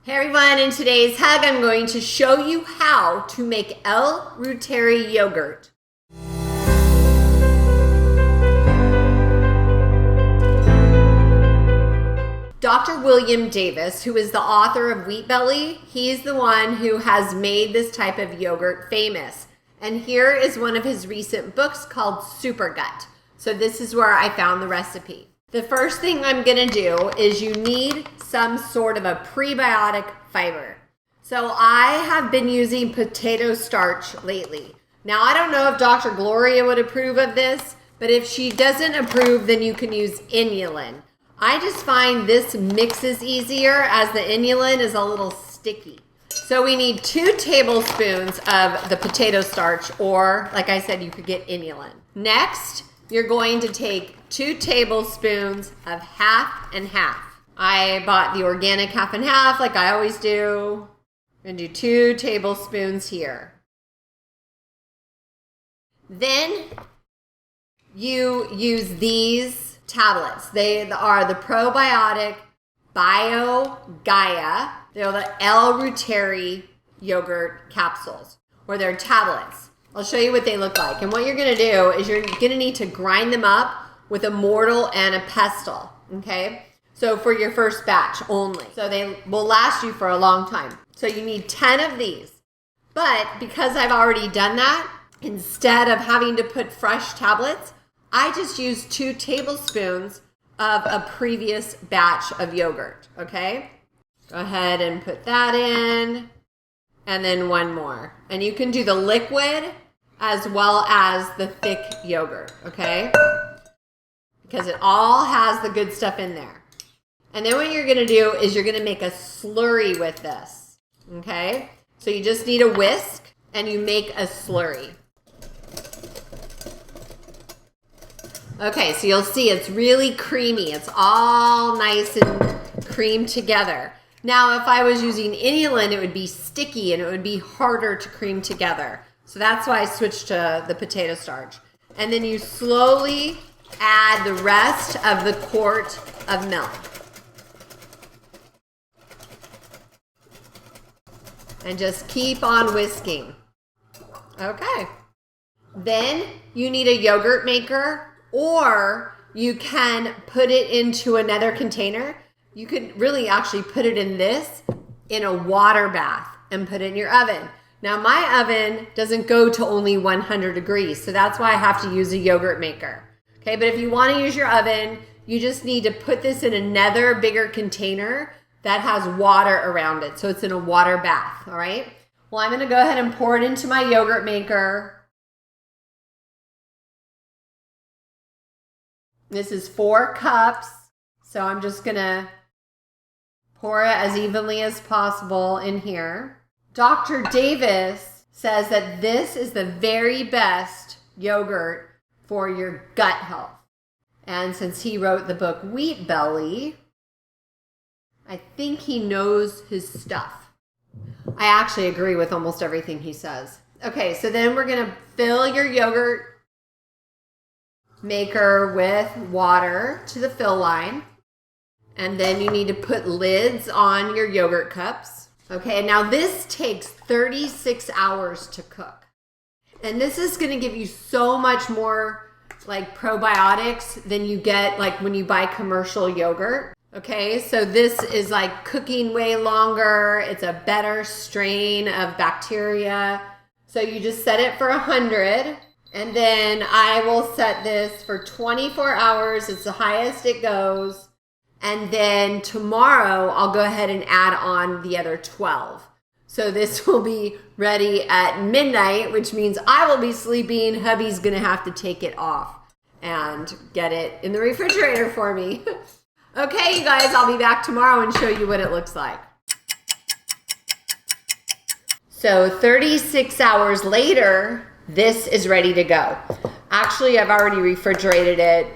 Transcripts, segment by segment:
Hey everyone, in today's hug I'm going to show you how to make El Ruteri yogurt. Dr. William Davis, who is the author of Wheat Belly, he's the one who has made this type of yogurt famous. And here is one of his recent books called Super Gut. So this is where I found the recipe. The first thing I'm gonna do is you need some sort of a prebiotic fiber. So I have been using potato starch lately. Now I don't know if Dr. Gloria would approve of this, but if she doesn't approve, then you can use inulin. I just find this mixes easier as the inulin is a little sticky. So we need 2 tablespoons of the potato starch, or like I said, you could get inulin. Next, you're going to take 2 tablespoons of half and half. I bought the organic half and half like I always do. I'm gonna do 2 tablespoons here. Then you use these tablets. They are the probiotic Bio Gaia. They're the El Ruteri yogurt capsules, or they're tablets. I'll show you what they look like. And what you're gonna do is you're gonna need to grind them up with a mortar and a pestle, okay? So for your first batch only. So they will last you for a long time. So you need 10 of these. But because I've already done that, instead of having to put fresh tablets, I just use 2 tablespoons of a previous batch of yogurt, okay? Go ahead and put that in, and then 1 more. And you can do the liquid as well as the thick yogurt, okay? Because it all has the good stuff in there. And then what you're gonna do is you're gonna make a slurry with this, okay? So you just need a whisk and you make a slurry. Okay, so you'll see it's really creamy. It's all nice and creamed together. Now, if I was using inulin, it would be sticky and it would be harder to cream together. So that's why I switched to the potato starch. And then you slowly add the rest of the quart of milk. And just keep on whisking. Okay. Then you need a yogurt maker, or you can put it into another container. You could really actually put it in this, in a water bath, and put it in your oven. Now my oven doesn't go to only 100 degrees, so that's why I have to use a yogurt maker. Okay, but if you want to use your oven, you just need to put this in another bigger container that has water around it. So it's in a water bath, all right? Well, I'm gonna go ahead and pour it into my yogurt maker. This is 4 cups. So I'm just gonna pour it as evenly as possible in here. Dr. Davis says that this is the very best yogurt for your gut health. And since he wrote the book Wheat Belly, I think he knows his stuff. I actually agree with almost everything he says. Okay, so then we're gonna fill your yogurt maker with water to the fill line. And then you need to put lids on your yogurt cups. Okay, now this takes 36 hours to cook. And this is gonna give you so much more like probiotics than you get like when you buy commercial yogurt. Okay, so this is like cooking way longer. It's a better strain of bacteria. So you just set it for 100. And then I will set this for 24 hours. It's the highest it goes. And then tomorrow I'll go ahead and add on the other 12. So this will be ready at midnight, which means I will be sleeping. Hubby's gonna have to take it off and get it in the refrigerator for me. Okay, you guys, I'll be back tomorrow and show you what it looks like. So 36 hours later, this is ready to go. Actually, I've already refrigerated it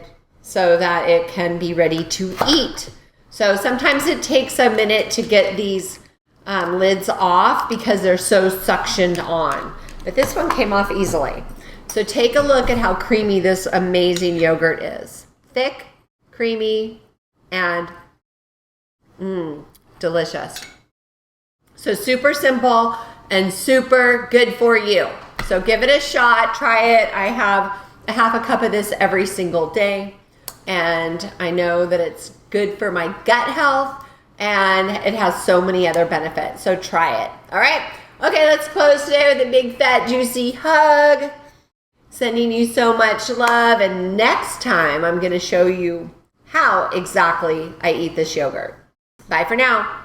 so that it can be ready to eat. So sometimes it takes a minute to get these lids off because they're so suctioned on. But this one came off easily. So take a look at how creamy this amazing yogurt is. Thick, creamy, and delicious. So super simple and super good for you. So give it a shot, try it. I have a half a cup of this every single day. And I know that it's good for my gut health and it has so many other benefits. So try it. All right. Okay, let's close today with a big fat juicy hug. Sending you so much love. And next time I'm going to show you how exactly I eat this yogurt. Bye for now.